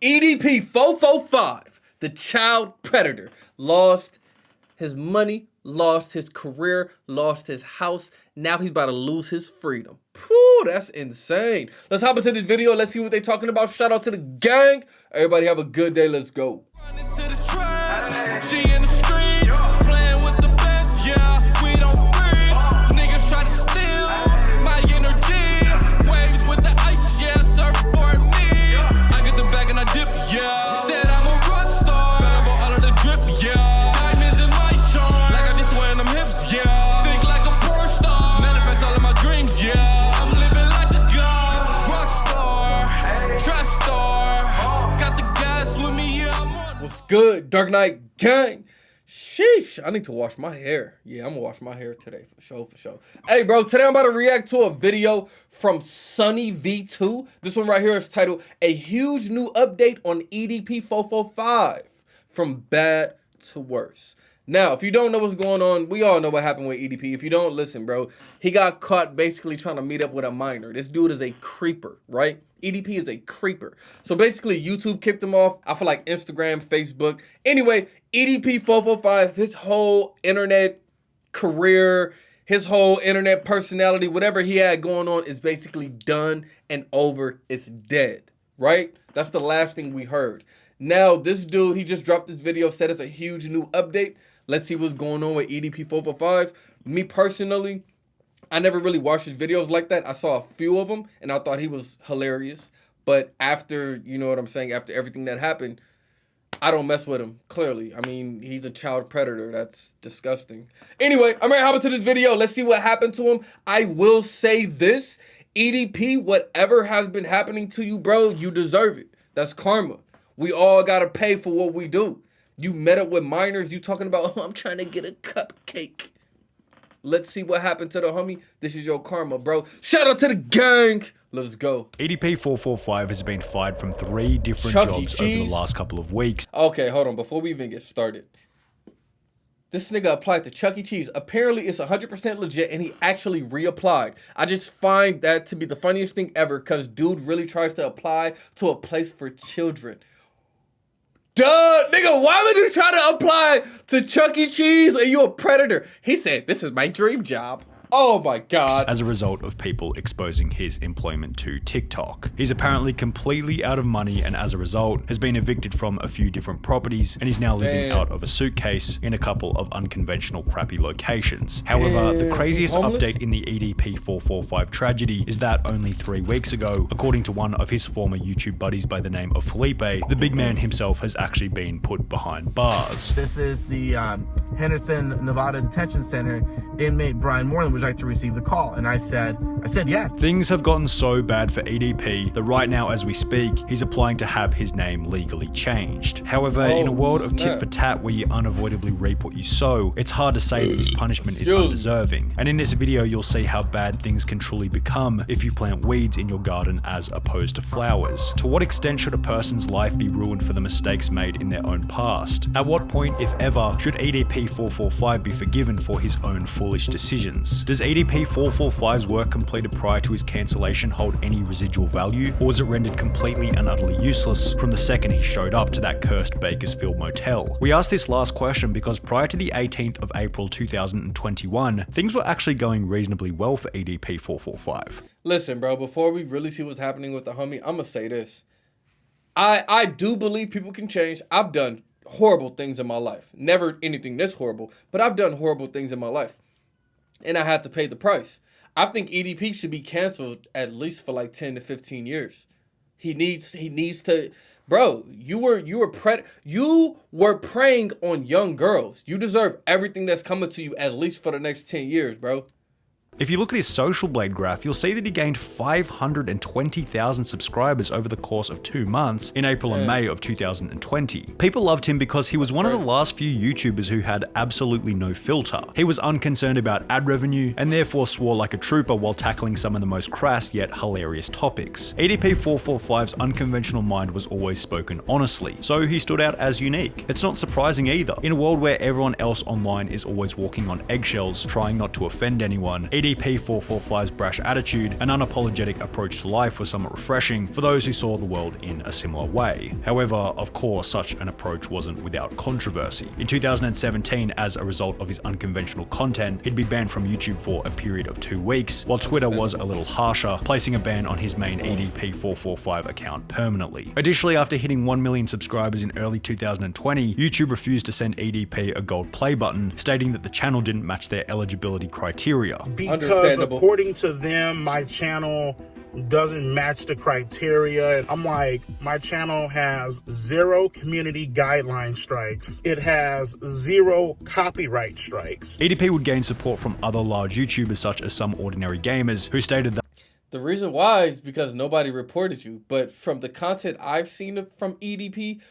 EDP445, the child predator, lost his money, lost his career, lost his house. Now he's about to lose his freedom. Phew, that's insane. Let's hop into this video. Let's see what they're talking about. Shout out to the gang. Everybody have a good day. Let's go. Good Dark Knight gang. Sheesh, I need to wash my hair. Yeah, I'm gonna wash my hair today for sure. Hey bro, today I'm about to react to a video from Sunny V2. This one right here is titled A Huge New Update on EDP445 From Bad to Worse. Now, if you don't know what's going on, we all know what happened with EDP. If you don't, listen, bro. He got caught basically trying to meet up with a minor. This dude is a creeper, right? EDP is a creeper. So basically, YouTube kicked him off. I feel like Instagram, Facebook. Anyway, EDP445, his whole internet career, his whole internet personality, whatever he had going on is basically done and over. It's dead, right? That's the last thing we heard. Now, this dude, he just dropped this video, said it's a huge new update. Let's see what's going on with EDP445. Me personally, I never really watched his videos like that. I saw a few of them, and I thought he was hilarious. But after, you know what I'm saying, after everything that happened, I don't mess with him, clearly. I mean, he's a child predator. That's disgusting. Anyway, I'm ready to hop into this video. Let's see what happened to him. I will say this. EDP, whatever has been happening to you, bro, you deserve it. That's karma. We all got to pay for what we do. You met up with minors. You talking about, oh, I'm trying to get a cupcake. Let's see what happened to the homie. This is your karma, bro. Shout out to the gang. Let's go. EDP445 has been fired from 3 different jobs over the last couple of weeks. Okay, hold on. Before we even get started. This nigga applied to Chuck E. Cheese. Apparently, it's 100% legit, and he actually reapplied. I just find that to be the funniest thing ever, because dude really tries to apply to a place for children. Duh, nigga, why would you try to apply to Chuck E. Cheese? Are you a predator? He said, this is my dream job. Oh my God. As a result of people exposing his employment to TikTok. He's apparently completely out of money and as a result has been evicted from a few different properties and is now living out of a suitcase in a couple of unconventional crappy locations. However, the craziest update in the EDP445 tragedy is that only 3 weeks ago, according to one of his former YouTube buddies by the name of Felipe, the big man himself has actually been put behind bars. This is the Henderson, Nevada Detention Center. Inmate Brian Moreland would like to receive the call, and I said yes. Things have gotten so bad for EDP that right now as we speak, he's applying to have his name legally changed. However, in a world of tit for tat where you unavoidably reap what you sow, it's hard to say that this punishment is undeserving. And in this video, you'll see how bad things can truly become if you plant weeds in your garden as opposed to flowers. To what extent should a person's life be ruined for the mistakes made in their own past? At what point, if ever, should EDP445 be forgiven for his own foolish decisions? Does EDP445's work completed prior to his cancellation hold any residual value, or was it rendered completely and utterly useless from the second he showed up to that cursed Bakersfield motel? We asked this last question because prior to the 18th of April 2021, things were actually going reasonably well for EDP445. Listen, bro, before we really see what's happening with the homie, I'm gonna say this. I do believe people can change. I've done horrible things in my life. Never anything this horrible, but I've done horrible things in my life. And I had to pay the price. I think EDP should be canceled at least for like 10 to 15 years. He needs to, bro, you were preying on young girls. You deserve everything that's coming to you at least for the next 10 years, bro. If you look at his Social Blade graph, you'll see that he gained 520,000 subscribers over the course of 2 months in April and May of 2020. People loved him because he was one of the last few YouTubers who had absolutely no filter. He was unconcerned about ad revenue and therefore swore like a trooper while tackling some of the most crass yet hilarious topics. EDP445's unconventional mind was always spoken honestly, so he stood out as unique. It's not surprising either. In a world where everyone else online is always walking on eggshells, trying not to offend anyone, EDP EDP445's brash attitude and unapologetic approach to life was somewhat refreshing for those who saw the world in a similar way. However, of course, such an approach wasn't without controversy. In 2017, as a result of his unconventional content, he'd be banned from YouTube for a period of 2 weeks, while Twitter was a little harsher, placing a ban on his main EDP445 account permanently. Additionally, after hitting 1 million subscribers in early 2020, YouTube refused to send EDP a gold play button, stating that the channel didn't match their eligibility criteria. Because according to them, my channel doesn't match the criteria. I'm like, my channel has 0 community guideline strikes. It has 0 copyright strikes. EDP would gain support from other large YouTubers such as Some Ordinary Gamers, who stated that the reason why is because nobody reported you. But from the content I've seen from EDP,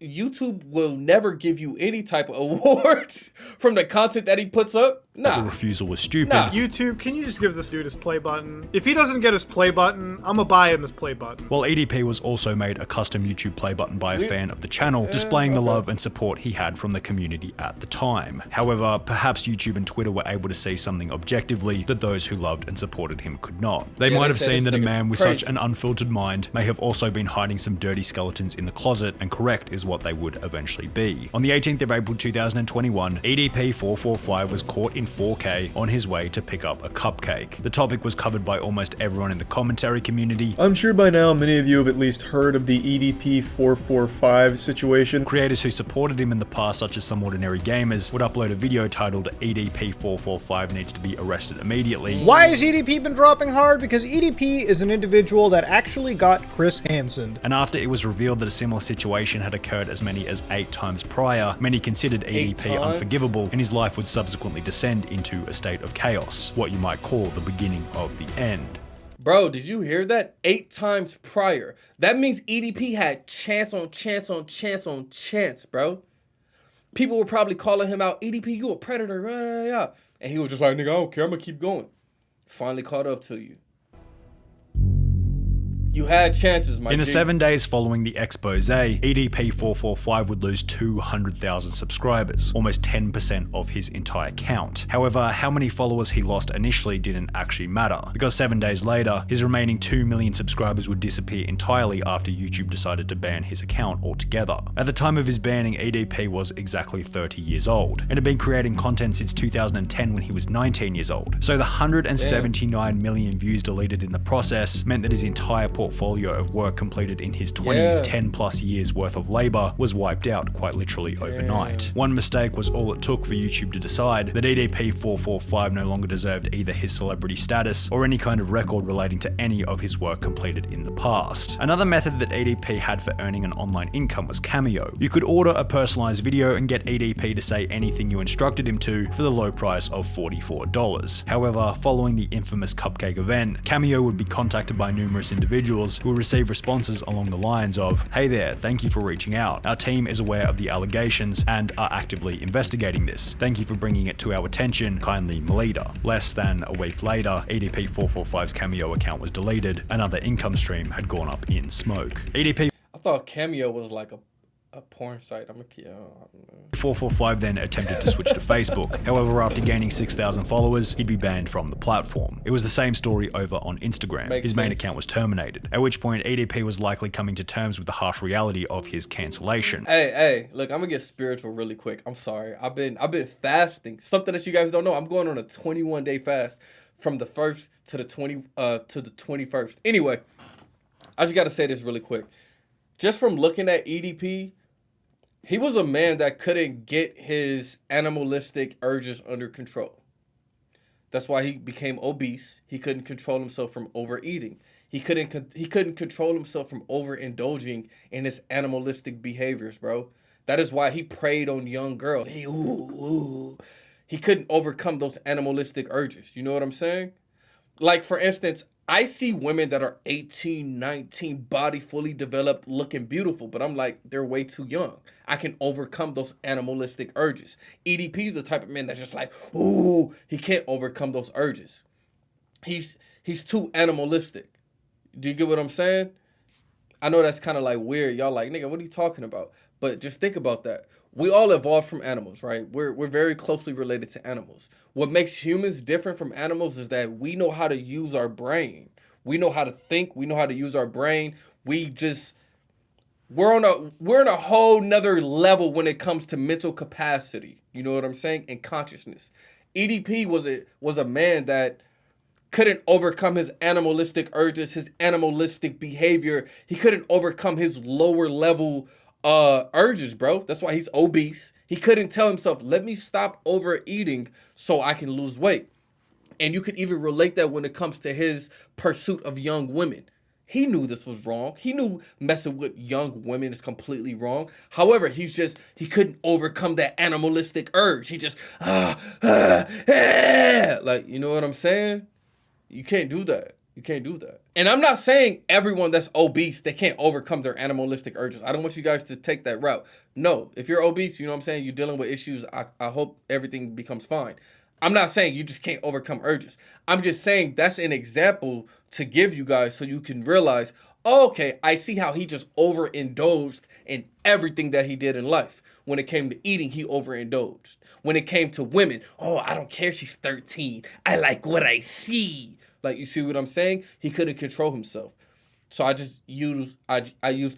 YouTube will never give you any type of award from the content that he puts up. Nah. the refusal was stupid. Nah. YouTube, can you just give this dude his play button? If he doesn't get his play button, I'm gonna buy him his play button. While EDP was also made a custom YouTube play button by a fan of the channel, displaying the love and support he had from the community at the time. However, perhaps YouTube and Twitter were able to see something objectively that those who loved and supported him could not. They might have seen that a man with such an unfiltered mind may have also been hiding some dirty skeletons in the closet, and correct is what they would eventually be. On the 18th of April 2021, EDP445 was caught in 4K on his way to pick up a cupcake. The topic was covered by almost everyone in the commentary community. I'm sure by now many of you have at least heard of the EDP445 situation. Creators who supported him in the past, such as Some Ordinary Gamers, would upload a video titled EDP445 needs to be arrested immediately. Why has EDP been dropping hard? Because EDP is an individual that actually got Chris Hansen. And after it was revealed that a similar situation had occurred as many as 8 times prior, many considered EDP unforgivable, and his life would subsequently descend into a state of chaos, what you might call the beginning of the end. Bro, did you hear that? 8 times prior. That means EDP had chance on chance on chance on chance, bro. People were probably calling him out, EDP, you a predator, and he was just like, nigga, I don't care, I'm gonna keep going. Finally caught up to you. You had chances, my In the G. 7 days following the expose, EDP445 would lose 200,000 subscribers, almost 10% of his entire count. However, how many followers he lost initially didn't actually matter, because 7 days later, his remaining 2 million subscribers would disappear entirely after YouTube decided to ban his account altogether. At the time of his banning, EDP was exactly 30 years old, and had been creating content since 2010 when he was 19 years old. So the 179 million views deleted in the process meant that his entire portfolio of work completed in his 20s, 10 plus years worth of labor was wiped out quite literally overnight. One mistake was all it took for YouTube to decide that EDP445 no longer deserved either his celebrity status or any kind of record relating to any of his work completed in the past. Another method that EDP had for earning an online income was Cameo. You could order a personalized video and get EDP to say anything you instructed him to for the low price of $44. However, following the infamous cupcake event, Cameo would be contacted by numerous individuals who will receive responses along the lines of, "Hey there, thank you for reaching out. Our team is aware of the allegations and are actively investigating this. Thank you for bringing it to our attention. Kindly, Melita." Less than a week later, EDP445's Cameo account was deleted. Another income stream had gone up in smoke. EDP I thought Cameo was like a porn site. 445 then attempted to switch to Facebook. However, after gaining 6,000 followers, he'd be banned from the platform. It was the same story over on Instagram. His main account was terminated, at which point EDP was likely coming to terms with the harsh reality of his cancellation. Hey, look, I'm gonna get spiritual really quick. I'm sorry. I've been fasting. Something that you guys don't know. I'm going on a 21-day fast from the 1st to the 21st. Anyway, I just gotta say this really quick. Just from looking at EDP, he was a man that couldn't get his animalistic urges under control. That's why he became obese. He couldn't control himself from overeating. He couldn't control himself from overindulging in his animalistic behaviors, bro. That is why he preyed on young girls. He couldn't overcome those animalistic urges. You know what I'm saying? Like, for instance, I see women that are 18, 19, body fully developed, looking beautiful, but I'm like, they're way too young. I can overcome those animalistic urges. EDP's the type of man that's just like, he can't overcome those urges. He's too animalistic. Do you get what I'm saying? I know that's kind of like weird. Y'all like, nigga, what are you talking about? But just think about that. We all evolved from animals, right? We're very closely related to animals. What makes humans different from animals is that we know how to use our brain. We know how to think. We know how to use our brain. We're on a whole nother level when it comes to mental capacity. You know what I'm saying? And consciousness. EDP was a man that couldn't overcome his animalistic urges, his animalistic behavior. He couldn't overcome his lower level urges, bro. That's why he's obese. He couldn't tell himself, let me stop overeating so I can lose weight. And you could even relate that when it comes to his pursuit of young women. He knew this was wrong. He knew messing with young women is completely wrong. However, he couldn't overcome that animalistic urge. He just, like, you know what I'm saying? You can't do that. You can't do that. And I'm not saying everyone that's obese, they can't overcome their animalistic urges. I don't want you guys to take that route. No, if you're obese, you know what I'm saying, you're dealing with issues, I hope everything becomes fine. I'm not saying you just can't overcome urges. I'm just saying that's an example to give you guys so you can realize, oh, okay, I see how he just overindulged in everything that he did in life. When it came to eating, he overindulged. When it came to women, oh, I don't care she's 13. I like what I see. Like, you see what I'm saying? He couldn't control himself. So I just used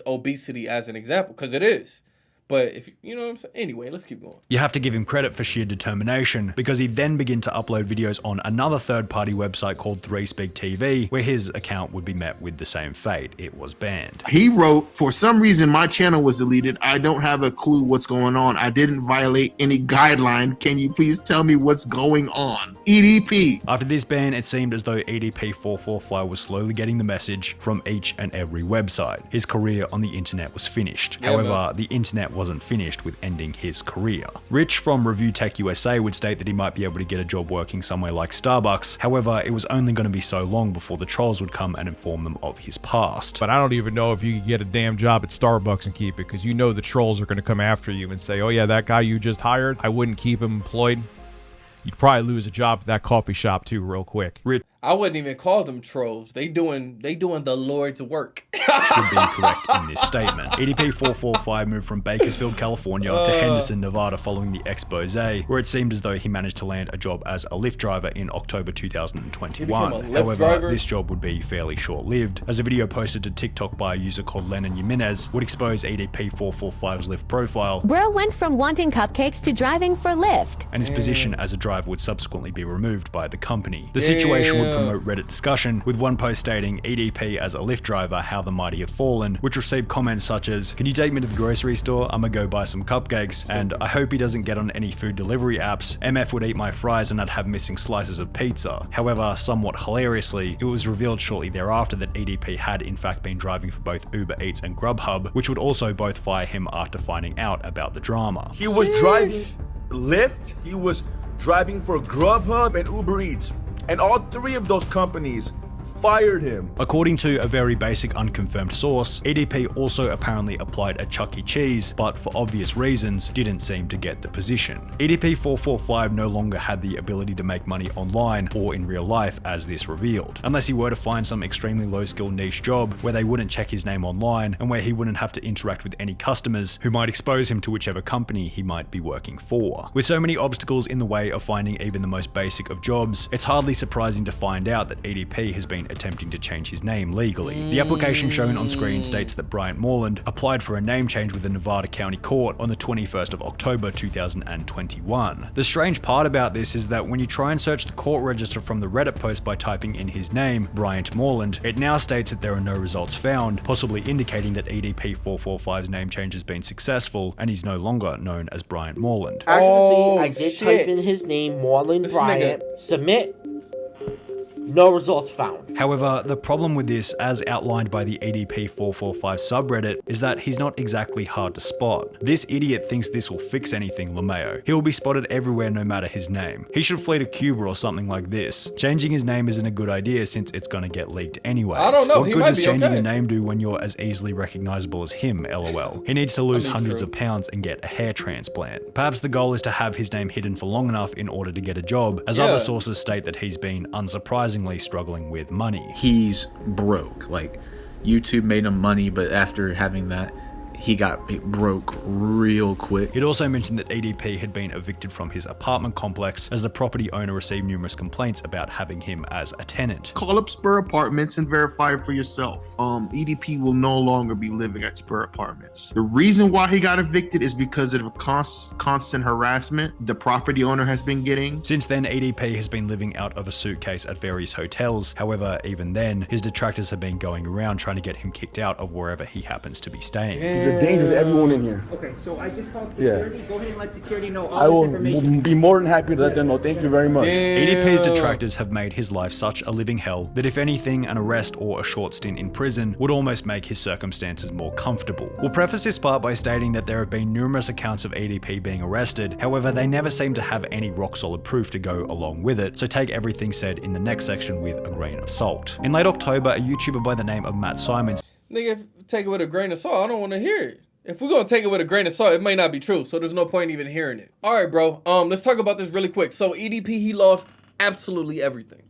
obesity as an example because it is. But if you know what I'm saying? Anyway, let's keep going. You have to give him credit for sheer determination, because he then began to upload videos on another third-party website called 3Speak TV, where his account would be met with the same fate. It was banned. He wrote, for some reason my channel was deleted. I don't have a clue what's going on. I didn't violate any guideline. Can you please tell me what's going on? EDP. After this ban, it seemed as though EDP445 was slowly getting the message from each and every website. His career on the internet was finished. However, the internet wasn't finished with ending his career. Rich from Review Tech USA would state that he might be able to get a job working somewhere like Starbucks. However, it was only going to be so long before the trolls would come and inform them of his past. But I don't even know if you could get a damn job at Starbucks and keep it, because you know the trolls are going to come after you and say, oh yeah, that guy you just hired, I wouldn't keep him employed. You'd probably lose a job at that coffee shop too real quick. I wouldn't even call them trolls. They doing the Lord's work. Should be correct in this statement. EDP445 moved from Bakersfield, California to Henderson, Nevada following the expose, where it seemed as though he managed to land a job as a Lyft driver in October 2021. However, this job would be fairly short-lived, as a video posted to TikTok by a user called Lennon Jimenez would expose EDP445's Lyft profile. Bro went from wanting cupcakes to driving for Lyft. And his position as a driver would subsequently be removed by the company. The situation would promote Reddit discussion, with one post stating EDP as a Lyft driver, how the mighty have fallen, which received comments such as, can you take me to the grocery store? I'ma go buy some cupcakes, and I hope he doesn't get on any food delivery apps. MF would eat my fries and I'd have missing slices of pizza. However, somewhat hilariously, it was revealed shortly thereafter that EDP had in fact been driving for both Uber Eats and Grubhub, which would also both fire him after finding out about the drama. He was driving Lyft, he was driving for Grubhub and Uber Eats. And all three of those companies fired him. According to a very basic unconfirmed source, EDP also apparently applied at Chuck E. Cheese, but for obvious reasons didn't seem to get the position. EDP445 no longer had the ability to make money online or in real life, as this revealed, unless he were to find some extremely low-skill niche job where they wouldn't check his name online and where he wouldn't have to interact with any customers who might expose him to whichever company he might be working for. With so many obstacles in the way of finding even the most basic of jobs, it's hardly surprising to find out that EDP has been attempting to change his name legally. The application shown on screen states that Bryant Moreland applied for a name change with the Nevada County Court on the 21st of October 2021. The strange part about this is that when you try and search the court register from the Reddit post by typing in his name, Bryant Moreland, it now states that there are no results found, possibly indicating that EDP445's name change has been successful and he's no longer known as Bryant Moreland. As you can see, I did type in his name, Moreland Bryant, submit. No results found. However, the problem with this, as outlined by the EDP445 subreddit, is that he's not exactly hard to spot. This idiot thinks this will fix anything, LeMayo. He will be spotted everywhere no matter his name. He should flee to Cuba or something like this. Changing his name isn't a good idea since it's gonna get leaked anyways. I don't know, what good does changing a name do when you're as easily recognizable as him, lol? He needs to lose hundreds of pounds and get a hair transplant. Perhaps the goal is to have his name hidden for long enough in order to get a job, as other sources state that he's been unsurprisingly struggling with money. He's broke. Like, YouTube made him money, but after having that, he got broke real quick. He'd also mentioned that EDP had been evicted from his apartment complex as the property owner received numerous complaints about having him as a tenant. Call up Spur Apartments and verify for yourself. EDP will no longer be living at Spur Apartments. The reason why he got evicted is because of constant harassment the property owner has been getting. Since then, EDP has been living out of a suitcase at various hotels. However, even then, his detractors have been going around trying to get him kicked out of wherever he happens to be staying. He's a danger to everyone in here. Okay, so I just called security. Yeah. Go ahead and let security know all I will this information. be more than happy to let them know. Thank you very much. EDP's detractors have made his life such a living hell that if anything, an arrest or a short stint in prison would almost make his circumstances more comfortable. We'll preface this part by stating that there have been numerous accounts of EDP being arrested, however they never seem to have any rock solid proof to go along with it, so take everything said in the next section with a grain of salt. In late October, a YouTuber by the name of Matt Simons— Nigga, take it with a grain of salt. I don't want to hear it. If we're going to take it with a grain of salt, it may not be true, so there's no point even hearing it. All right, bro. Let's talk about this really quick. So EDP, he lost absolutely everything.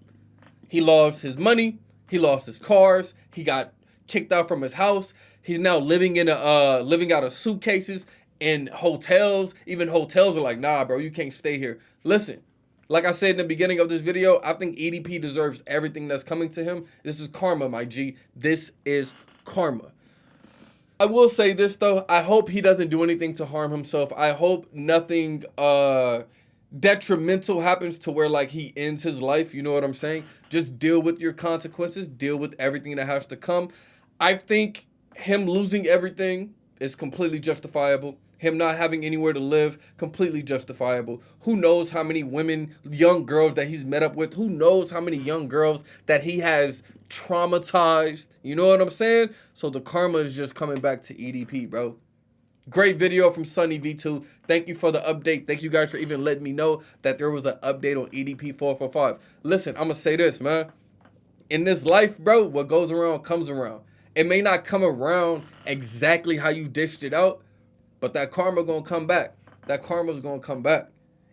He lost his money. He lost his cars. He got kicked out from his house. He's now living out of suitcases in hotels. Even hotels are like, nah, bro, you can't stay here. Listen, like I said in the beginning of this video, I think EDP deserves everything that's coming to him. This is karma, my G. This is karma. I will say this though, I hope he doesn't do anything to harm himself. I hope nothing detrimental happens to where like he ends his life, you know what I'm saying? Just deal with your consequences, deal with everything that has to come. I think him losing everything is completely justifiable. Him not having anywhere to live, completely justifiable. Who knows how many women, young girls that he's met up with? Who knows how many young girls that he has traumatized? You know what I'm saying? So the karma is just coming back to EDP, bro. Great video from Sunny V2. Thank you for the update. Thank you guys for even letting me know that there was an update on EDP445. Listen, I'm going to say this, man. In this life, bro, what goes around comes around. It may not come around exactly how you dished it out, but that karma gonna come back. That karma's gonna come back.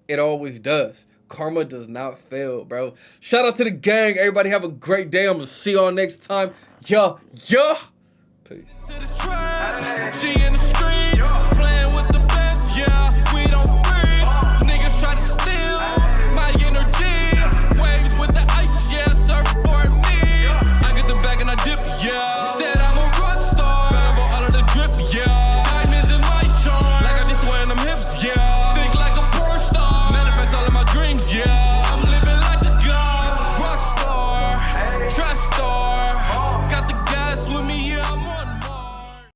It always does. Karma does not fail, bro. Shout out to the gang. Everybody have a great day. I'm gonna see y'all next time. Yeah. Peace.